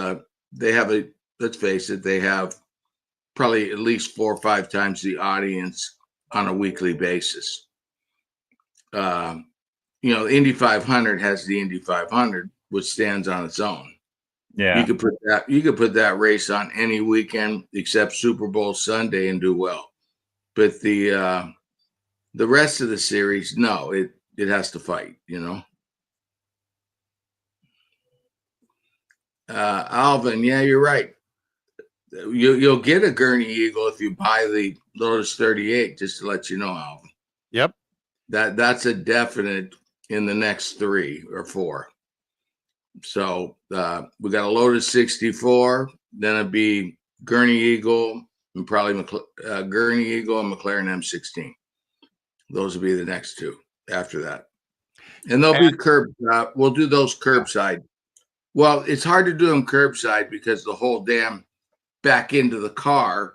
they have let's face it, they have probably at least 4 or 5 times the audience on a weekly basis. The Indy 500 has the Indy 500, which stands on its own. Yeah. You could put that race on any weekend except Super Bowl Sunday and do well. But the rest of the series, no, it has to fight, Alvin, yeah, you're right. You'll get a Gurney Eagle if you buy the Lotus 38, just to let you know, Alvin. Yep. That's a definite in the next 3 or 4. So we got a Lotus 64, then it'd be Gurney Eagle and probably Gurney Eagle and McLaren M16. Those will be the next 2 after that. And they'll be we'll do those curbside. Well, it's hard to do them curbside because the whole damn back into the car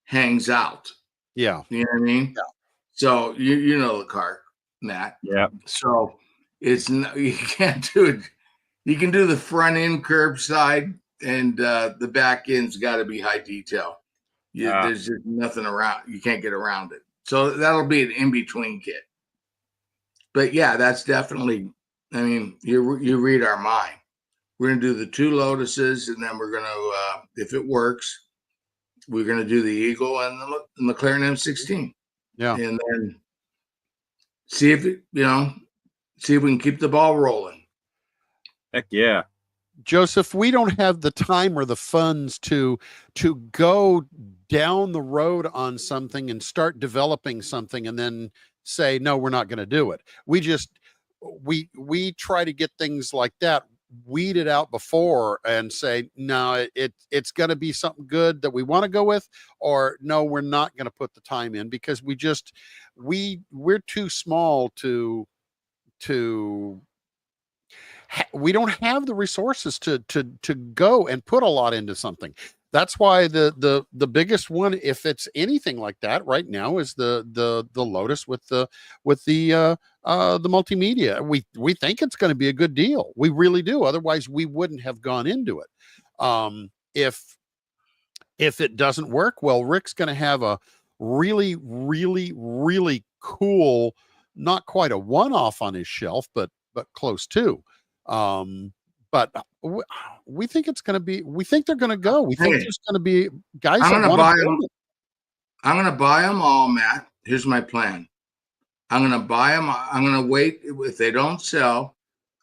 hangs out. Yeah. You know what I mean? Yeah. So you know the car, Matt. Yeah. So you can't do it. You can do the front end curbside, and the back end's got to be high detail. There's just nothing around. You can't get around it. So that'll be an in-between kit. But yeah, that's definitely. I mean, you read our mind. We're going to do the 2 Lotuses, and then we're going to, if it works, we're going to do the Eagle and the McLaren M16. Yeah, and then see if we can keep the ball rolling. Heck yeah. Joseph, we don't have the time or the funds to go down the road on something and start developing something and then say, no, we're not going to do it. We try to get things like that weeded out before and say, no, it's going to be something good that we want to go with, or no, we're not going to put the time in because we're too small to we don't have the resources to go and put a lot into something. That's why the biggest one, if it's anything like that right now, is the Lotus with the multimedia. We think it's going to be a good deal. We really do. Otherwise, we wouldn't have gone into it. If it doesn't work, well, Rick's going to have a really, really, really cool, not quite a one-off on his shelf, but close to. But we think it's going to be. We think they're going to go. We think there's going to be guys. I'm going to buy them. I'm going to buy them all, Matt. Here's my plan. I'm going to buy them. I'm going to wait. If they don't sell,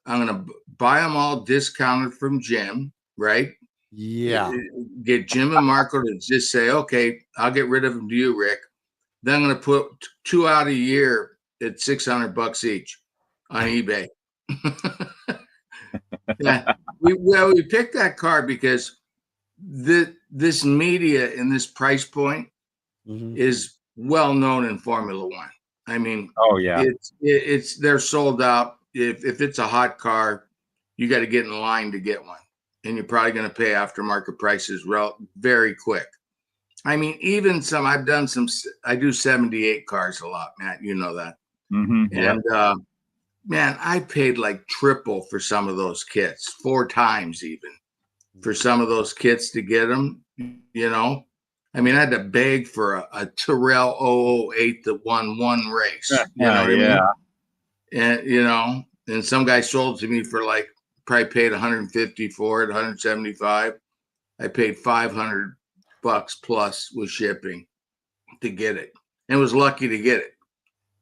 I'm going to buy them all discounted from Jim, right? Yeah. Get Jim and Marco to just say, okay, I'll get rid of them to you, Rick. Then I'm going to put 2 out a year at $600 each on eBay. Yeah, we picked that car because this media in this price point is well known in Formula One. I mean, oh yeah, they're sold out. If it's a hot car, you got to get in line to get one, and you're probably going to pay aftermarket prices very quick. I mean, even I do 78 cars a lot, Matt. You know that, and. Man, I paid like triple for some of those kits, 4 times even for some of those kits to get them, I mean, I had to beg for a Tyrrell 008 that won 1 race. You know what I mean? And, and some guy sold to me for like probably paid 150 for it, 175. I paid $500 plus with shipping to get it, and was lucky to get it.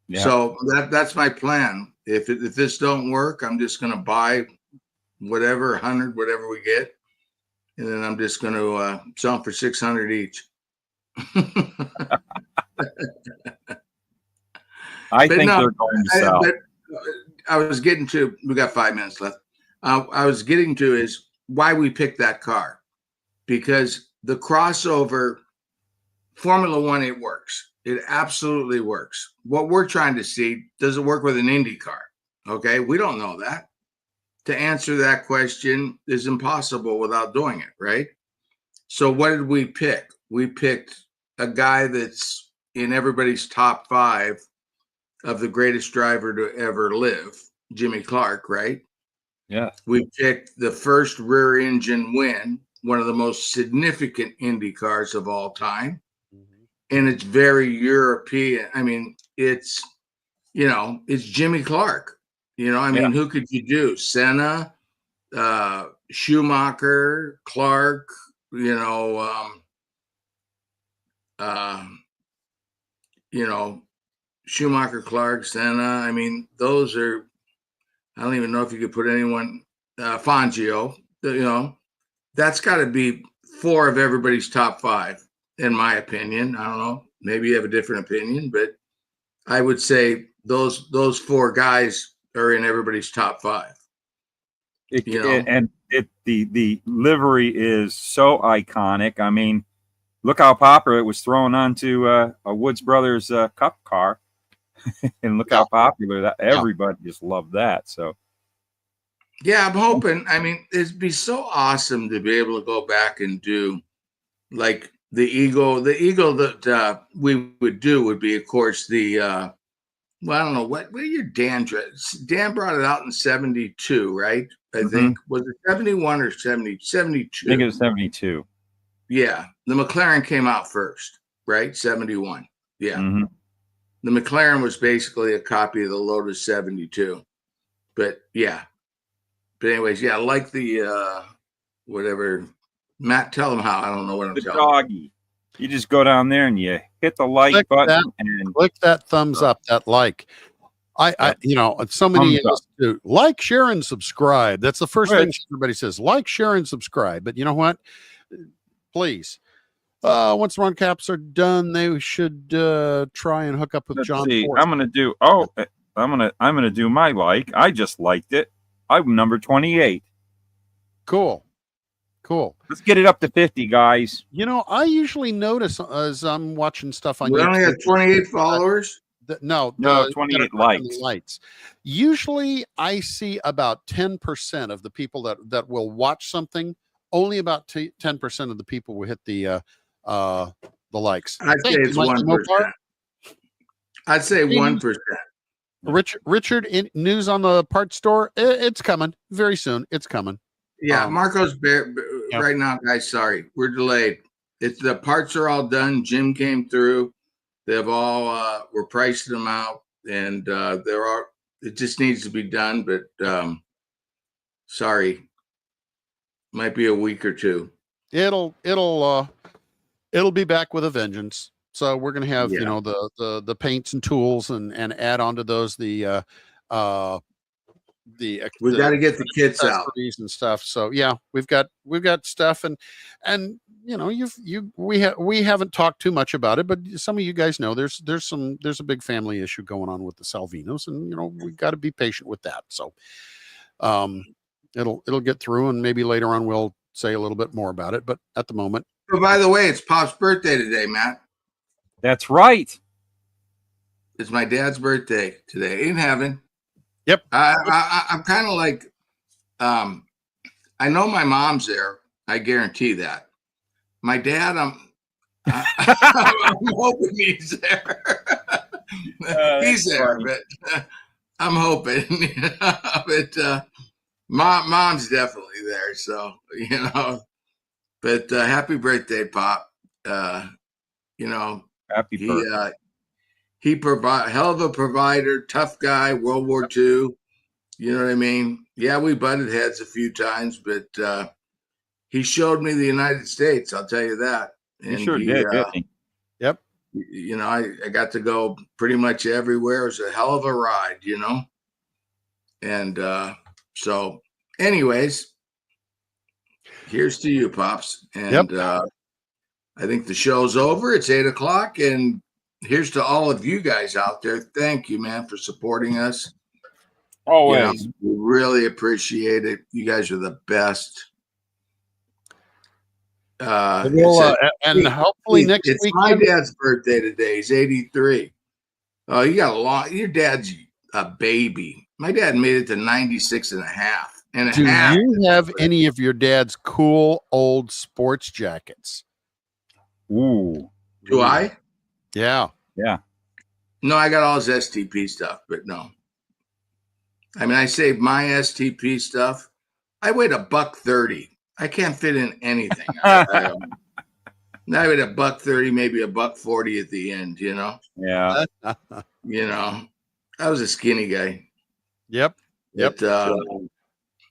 Yeah. So that's my plan. If this don't work, I'm just going to buy whatever 100, whatever we get, and then I'm just going to sell them for 600 each. I think they're going to sell. I was getting to. We got 5 minutes left. I was getting to is why we picked that car, because the crossover Formula One, it works. It absolutely works. What we're trying to see, does it work with an IndyCar? Okay, we don't know that. To answer that question is impossible without doing it, right? So what did we pick? We picked a guy that's in everybody's top 5 of the greatest driver to ever live, Jimmy Clark, right? Yeah. We picked the first rear engine win, one of the most significant Indy cars of all time. And it's very European. I mean, it's Jimmy Clark. I mean, who could you do? Senna, Schumacher, Clark, Schumacher, Clark, Senna. I mean, those are, I don't even know if you could put anyone, Fangio, that's got to be 4 of everybody's top 5, in my opinion. I don't know. Maybe you have a different opinion, but I would say those 4 guys are in everybody's top 5. The livery is so iconic. I mean, look how popular it was thrown onto a Woods Brothers Cup car, and look how popular that everybody just loved that. So, yeah, I'm hoping. I mean, it'd be so awesome to be able to go back and do like the Eagle. The Eagle that we would do would be, of course, the. Well, I don't know what year Dan brought it out in 72, right? I think was it 71 or 70? 72. I think it was 72. Yeah, the McLaren came out first, right? 71. Yeah, the McLaren was basically a copy of the Lotus 72, but yeah. But anyways, yeah, like the whatever. Matt, tell them how. I don't know what I'm telling doggy. You just go down there and you hit the like button and click that thumbs up, that like. I so many do like, share, and subscribe. That's the first thing everybody says. Like, share, and subscribe. But you know what? Please, once the run caps are done, they should try and hook up with John. I'm gonna do. I'm gonna do my like. I just liked it. I'm number 28. Cool. Let's get it up to 50, guys. I usually notice as I'm watching stuff on we YouTube. only have 28 followers. No, 28 likes. Usually I see about 10% of the people that will watch something. Only about 10% of the people will hit the likes. I'd say it's 1%. I'd say 1%. Richard, news on the parts store. It's coming very soon. It's coming. Yeah, Marco's right now, guys. Sorry, we're delayed. The parts are all done. Jim came through. They've all we're pricing them out, and it just needs to be done. But sorry, might be a week or two. It'll be back with a vengeance. So we're gonna have the paints and tools and add on to those we got to get the kits out and stuff. So yeah, we've got stuff and we haven't talked too much about it, but some of you guys know there's a big family issue going on with the Salvinos, and we got to be patient with that. So it'll get through, and maybe later on we'll say a little bit more about it. But at the moment. Oh, by the way, it's Pop's birthday today, Matt. That's right. It's my dad's birthday today in heaven. Yep. I'm kind of like, I know my mom's there. I guarantee that. My dad, I'm hoping he's there. He's there, but I'm hoping. But mom's definitely there. So But happy birthday, Pop. Happy birthday. He provide hell of a provider, tough guy, World War II. You know what I mean? Yeah, we butted heads a few times, but he showed me the United States. I'll tell you that. And he sure did, didn't he? Yep. You know, I got to go pretty much everywhere. It was a hell of a ride, you know. And so, anyways, here's to you, Pops. And I think the show's over. It's 8:00, and here's to all of you guys out there. Thank you, man, for supporting us. Always. You know, we really appreciate it. You guys are the best. And hopefully next week. It's my dad's birthday today. He's 83. Oh, you got a lot. Your dad's a baby. My dad made it to 96 and a half. Do you have any of your dad's cool old sports jackets? Ooh. Do I? Yeah. Yeah. No, I got all his STP stuff, but no. I mean, I saved my STP stuff. I weighed $130. I can't fit in anything. I weighed $130, maybe $140 at the end, you know? Yeah. You know, I was a skinny guy. Yep. But,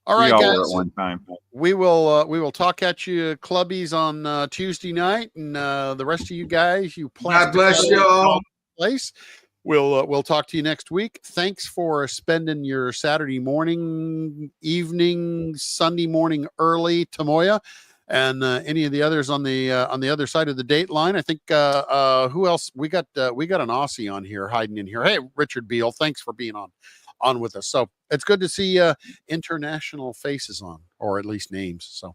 all right, guys. At one time. We will talk at you clubbies on Tuesday night, and the rest of you guys, you God bless you all. Place. We'll talk to you next week. Thanks for spending your Saturday morning, evening, Sunday morning early, Tamoya, and any of the others on the other side of the date line. I think who else we got an Aussie on here hiding in here. Hey, Richard Beal, thanks for being on with us. So it's good to see international faces on, or at least names. So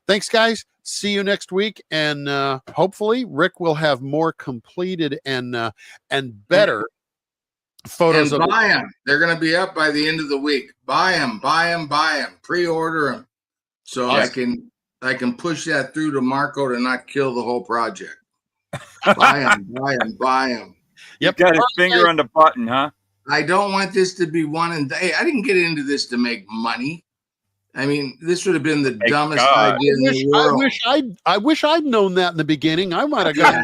thanks, guys. See you next week, and hopefully Rick will have more completed and better photos. And buy them. They're going to be up by the end of the week. Buy them. Pre-order them, so awesome. I can push that through to Marco to not kill the whole project. Buy them. Yep, got his finger on the button, huh? I don't want this to be one and hey, I didn't get into this to make money. I mean, this would have been the dumbest idea in the world. I wish I'd known that in the beginning. I might have gotten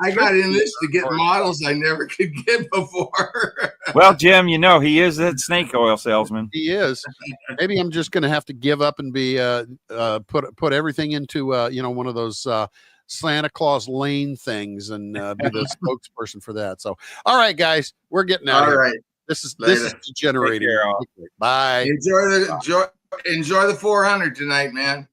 I got in this to get models I never could get before. Well, Jim, you know he is that snake oil salesman. He is. Maybe I'm just going to have to give up and be put everything into one of those Santa Claus Lane things and be the spokesperson for that. So, all right, guys, we're getting out. All right. This is degenerating. Bye. Enjoy the 400 tonight, man.